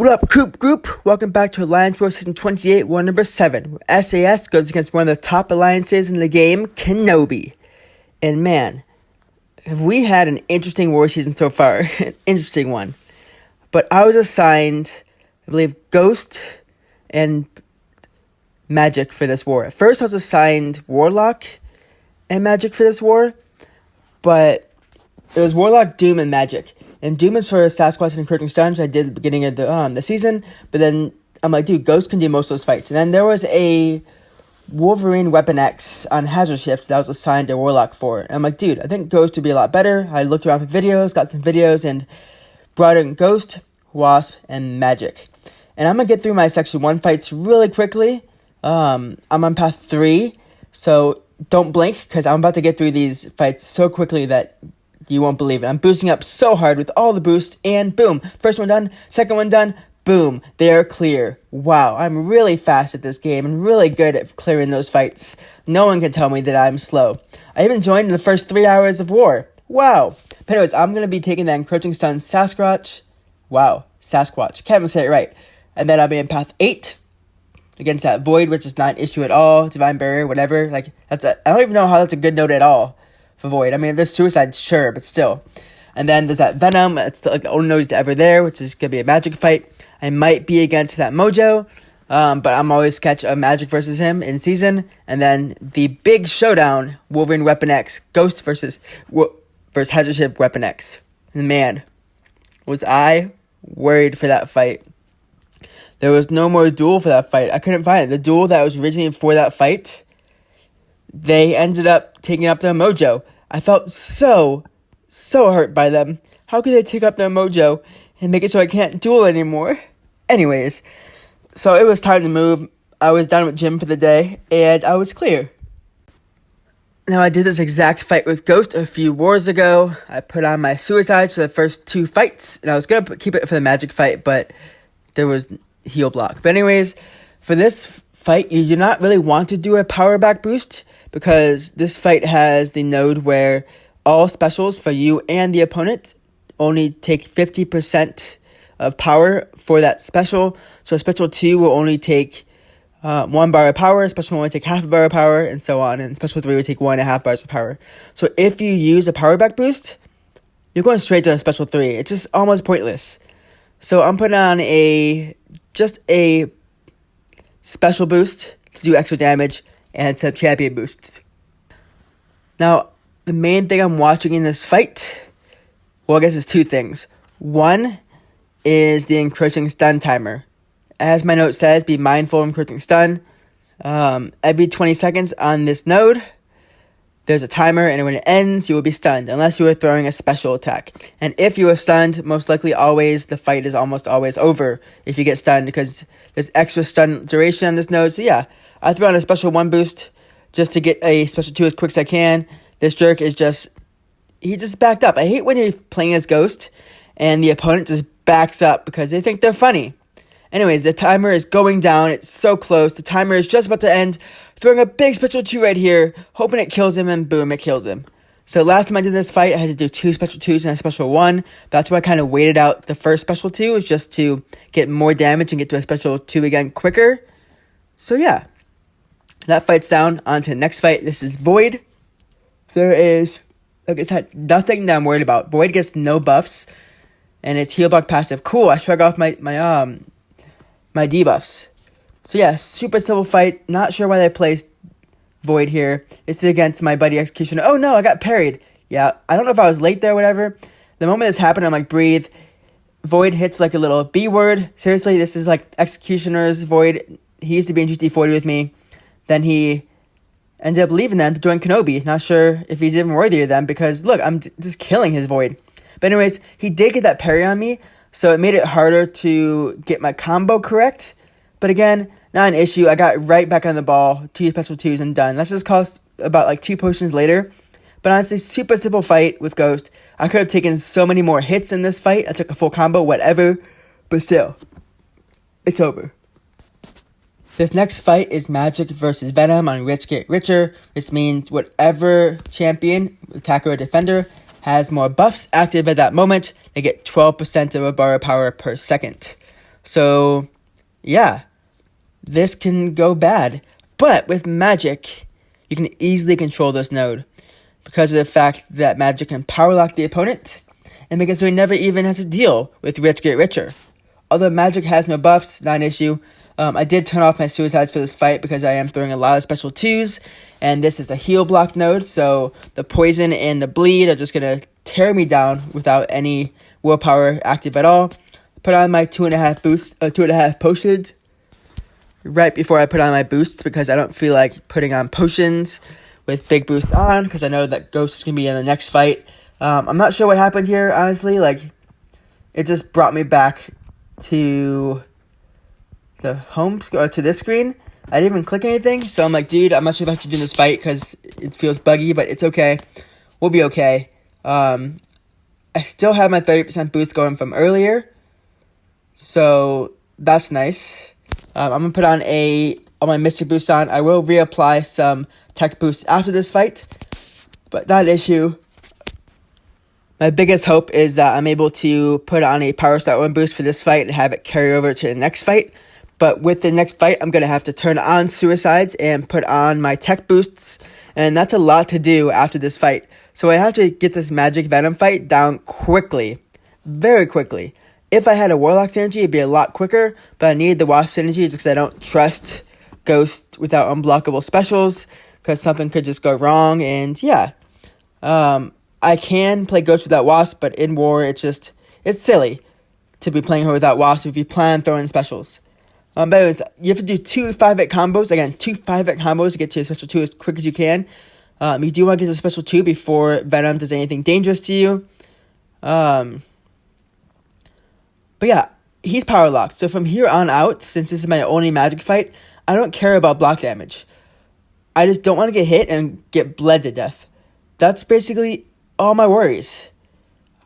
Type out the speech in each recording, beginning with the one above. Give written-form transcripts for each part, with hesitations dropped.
What up, Coop Group? Welcome back to Alliance War Season 28, War number 7, where SAS goes against one of the top alliances in the game, Kenob. And man, have we had an interesting war season so far. An interesting one. But I was assigned, I believe, Ghost and Magik for this war. At first, I was assigned Warlock and Magik for this war, but it was Warlock, Doom, and Magik. And Doom is for Sasquatch and encroaching stun, which I did at the beginning of the season. But then I'm like, dude, Ghost can do most of those fights. And then there was a Wolverine Weapon X on Hazard Shift that I was assigned a Warlock for. And I'm like, dude, I think Ghost would be a lot better. I looked around for videos, got some videos, and brought in Ghost, Wasp, and Magik. And I'm going to get through my Section 1 fights really quickly. I'm on Path 3, so don't blink, because I'm about to get through these fights so quickly that you won't believe it. I'm boosting up so hard with all the boosts, and boom, first one done, second one done, boom, they are clear. Wow, I'm really fast at this game and really good at clearing those fights. No one can tell me that I'm slow. I even joined in the first 3 hours of war. Wow. But anyways, I'm going to be taking that encroaching stun Sasquatch. Wow, Sasquatch. Can't even say it right. And then I'll be in Path 8 against that Void, which is not an issue at all. Divine Barrier, whatever. I don't even know how that's a good note at all. For Void. I mean, if there's Suicide, sure, but still. And then there's that Venom. It's the only node ever there, which is going to be a Magik fight. I might be against that Mojo, but I'm always catch a Magik versus him in season. And then the big showdown, Wolverine Weapon X, Ghost versus Hazard Shift Weapon X. And man, was I worried for that fight. There was no more duel for that fight. I couldn't find it. The duel that was originally for that fight, they ended up taking up their Mojo. I felt so hurt by them. How could they take up their Mojo and make it so I can't duel anymore? Anyways, so it was time to move. I was done with gym for the day, and I was clear. Now, I did this exact fight with Ghost a few wars ago. I put on my Suicides for the first 2 fights, and I was going to keep it for the Magik fight, but there was heal block. But anyways, for this fight, you do not really want to do a power back boost, because this fight has the node where all specials for you and the opponent only take 50% of power for that special. So special 2 will only take 1 bar of power, special 1 will take half a bar of power, and so on. And special 3 will take 1.5 bars of power. So if you use a power back boost, you're going straight to a special 3. It's just almost pointless. So I'm putting on just a special boost to do extra damage and some champion boosts. Now, the main thing I'm watching in this fight, well, I guess it's 2 things. One is the encroaching stun timer. As my note says, be mindful of encroaching stun. Every 20 seconds on this node, there's a timer, and when it ends, you will be stunned, unless you are throwing a special attack. And if you are stunned, most likely always, the fight is almost always over if you get stunned, because there's extra stun duration on this node. So yeah, I threw on a special 1 boost just to get a special 2 as quick as I can. This jerk is he just backed up. I hate when you're playing as Ghost and the opponent just backs up because they think they're funny. Anyways, the timer is going down. It's so close. The timer is just about to end. Throwing a big special 2 right here, hoping it kills him, and boom, it kills him. So last time I did this fight, I had to do 2 special 2s and a special 1. That's why I kind of waited out the first special 2, is just to get more damage and get to a special 2 again quicker. So yeah, that fight's down. On to the next fight. This is Void. There is, like I said, nothing that I'm worried about. Void gets no buffs, and it's heal block passive. Cool, I shrug off my debuffs. So yeah, super simple fight. Not sure why they placed Void here. This is against my buddy Executioner. Oh no, I got parried. Yeah, I don't know if I was late there or whatever. The moment this happened, I'm like, breathe. Void hits like a little B word. Seriously, this is like Executioner's Void. He used to be in GT40 with me. Then he ended up leaving them to join Kenob. Not sure if he's even worthy of them, because look, I'm just killing his Void. But anyways, he did get that parry on me, so it made it harder to get my combo correct. But again, not an issue. I got right back on the ball. 2 special 2s and done. That's just cost about like 2 potions later. But honestly, super simple fight with Ghost. I could have taken so many more hits in this fight. I took a full combo, whatever. But still, it's over. This next fight is Magik versus Venom on Rich Get Richer. This means whatever champion, attacker or defender, has more buffs active at that moment, they get 12% of a bar of power per second. So, yeah, this can go bad. But with Magik, you can easily control this node because of the fact that Magik can power lock the opponent and make it so he never even has to deal with Rich Get Richer. Although Magik has no buffs, not an issue. I did turn off my suicides for this fight because I am throwing a lot of special 2s, and this is a heal block node, so the poison and the bleed are just going to tear me down without any willpower active at all. Put on my 2.5 potions right before I put on my boosts because I don't feel like putting on potions with big boosts on because I know that Ghost is going to be in the next fight. I'm not sure what happened here, honestly. Like, it just brought me back to the to this screen. I didn't even click anything, so I'm like, dude, I'm not sure if I have to do this fight because it feels buggy, but it's okay. We'll be okay. I still have my 30% boost going from earlier, so that's nice. I'm gonna put on all my Mystic boosts on. I will reapply some tech boosts after this fight, but not an issue. My biggest hope is that I'm able to put on a Power Star 1 boost for this fight and have it carry over to the next fight. But with the next fight, I'm going to have to turn on suicides and put on my tech boosts. And that's a lot to do after this fight. So I have to get this Magik Venom fight down quickly. Very quickly. If I had a Warlock synergy, it'd be a lot quicker. But I need the Wasp synergy just because I don't trust Ghost without unblockable specials. Because something could just go wrong. And yeah. I can play Ghost without Wasp. But in War, it's silly to be playing her without Wasp if you plan on throwing specials. But anyways, you have to do 2 5-hit combos. Again, 2 5-hit combos to get to a special 2 as quick as you can. You do want to get to a special 2 before Venom does anything dangerous to you. But yeah, he's power locked. So from here on out, since this is my only Magik fight, I don't care about block damage. I just don't want to get hit and get bled to death. That's basically all my worries.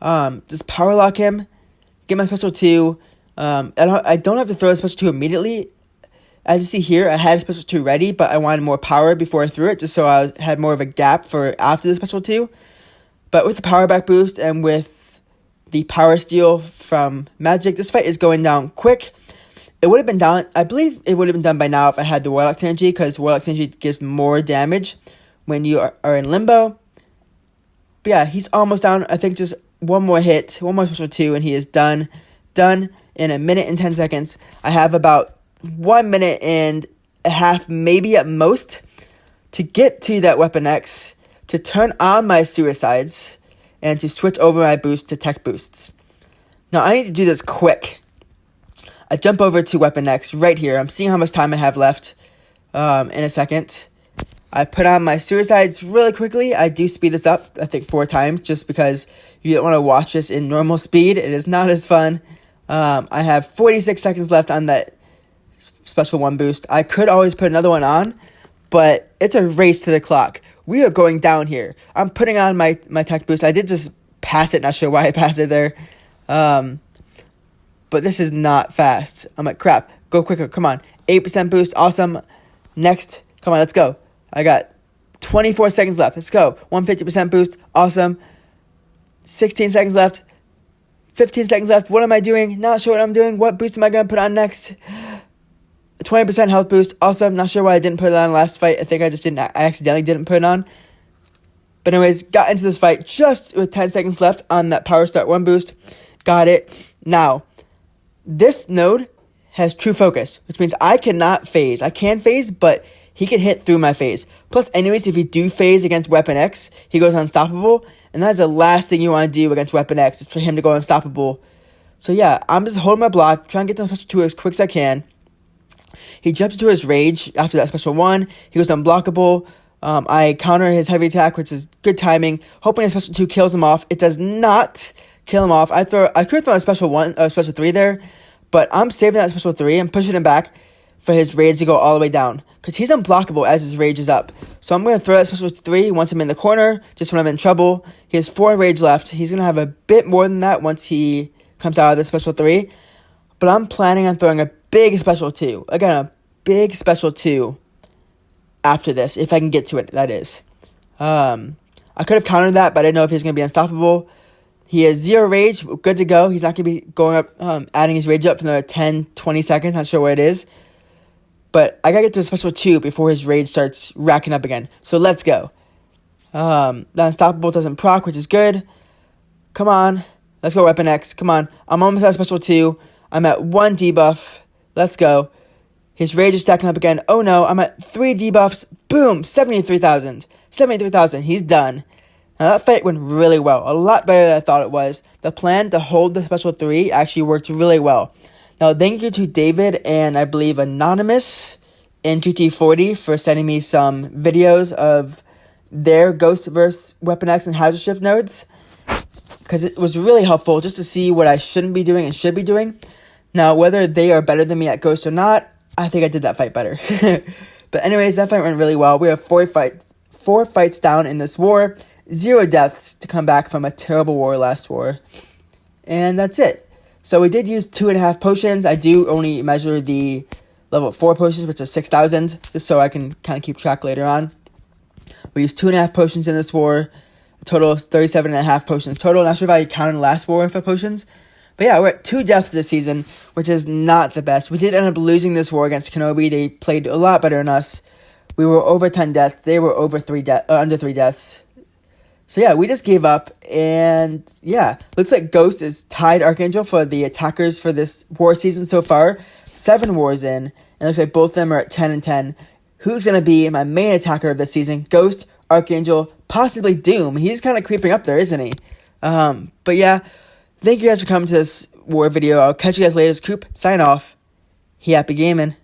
Just power lock him, get my special 2. I don't have to throw a special 2 immediately. As you see here, I had a special 2 ready, but I wanted more power before I threw it, just so I had more of a gap for after the special 2. But with the power back boost and with the power steal from Magik, this fight is going down quick. It would have been down, I believe it would have been done by now if I had the Warlock synergy, because Warlock synergy gives more damage when you are in limbo. But yeah, he's almost down. I think just one more hit, one more special 2, and he is done. Done in 1 minute and 10 seconds. I have about 1 minute and a half, maybe at most, to get to that Weapon X, to turn on my suicides, and to switch over my boost to tech boosts. Now, I need to do this quick. I jump over to Weapon X right here. I'm seeing how much time I have left in a second. I put on my suicides really quickly. I do speed this up, I think 4 times, just because you don't want to watch this in normal speed. It is not as fun. I have 46 seconds left on that special 1 boost. I could always put another one on, but it's a race to the clock. We are going down here. I'm putting on my tech boost. I did just pass it. Not sure why I passed it there. But this is not fast. I'm like, crap. Go quicker. Come on. 8% boost. Awesome. Next. Come on. Let's go. I got 24 seconds left. Let's go. 150% boost. Awesome. 16 seconds left. 15 seconds left. What am I doing? Not sure what I'm doing. What boost am I going to put on next? 20% health boost. Awesome. Not sure why I didn't put it on last fight. I think I accidentally didn't put it on. But anyways, got into this fight just with 10 seconds left on that Power Start 1 boost. Got it. Now, this node has true focus, which means I cannot phase. I can phase, but he can hit through my phase. Plus, anyways, if you do phase against Weapon X, he goes unstoppable. And that's the last thing you want to do against Weapon X, is for him to go unstoppable. So yeah, I'm just holding my block, trying to get the special 2 as quick as I can. He jumps into his rage after that special 1. He goes unblockable. I counter his heavy attack, which is good timing, hoping a special 2 kills him off. It does not kill him off. I could throw a special 3 there, but I'm saving that special 3 and pushing him back for his rage to go all the way down, because he's unblockable as his rage is up. So I'm going to throw that special 3 once I'm in the corner, just when I'm in trouble. He has 4 rage left. He's going to have a bit more than that once he comes out of the special 3. But I'm planning on throwing a big special 2. Again, a big special 2 after this, if I can get to it, that is. I could have countered that, but I didn't know if he was going to be unstoppable. He has 0 rage, good to go. He's not going to be going up, adding his rage up for another 10, 20 seconds. Not sure what it is. But I got to get to a special 2 before his rage starts racking up again. So let's go. The Unstoppable doesn't proc, which is good. Come on. Let's go, Weapon X. Come on. I'm almost at special 2. I'm at 1 debuff. Let's go. His rage is stacking up again. Oh no, I'm at 3 debuffs. Boom, 73,000. 73,000. He's done. Now that fight went really well. A lot better than I thought it was. The plan to hold the special 3 actually worked really well. Now thank you to David and I believe Anonymous in GT40 for sending me some videos of their Ghost vs. Weapon X and Hazard Shift nodes. Because it was really helpful just to see what I shouldn't be doing and should be doing. Now whether they are better than me at Ghost or not, I think I did that fight better. But anyways, that fight went really well. We have 4 fights down in this war. 0 deaths to come back from a terrible war last war. And that's it. So we did use 2.5 potions. I do only measure the level 4 potions, which are 6,000. Just so I can kind of keep track later on. We used 2.5 potions in this war. A total of 37.5 potions total. Not sure if I counted last war for potions. But yeah, we're at 2 deaths this season, which is not the best. We did end up losing this war against Kenob. They played a lot better than us. We were over 10 deaths. They were over under 3 deaths. So yeah, we just gave up. And yeah, looks like Ghost is tied Archangel for the attackers for this war season so far. 7 wars in. And it looks like both of them are at 10 and 10. Who's going to be my main attacker of this season? Ghost, Archangel, possibly Doom. He's kind of creeping up there, isn't he? But yeah. Thank you guys for coming to this war video. I'll catch you guys later. Coop, sign off. Happy gaming.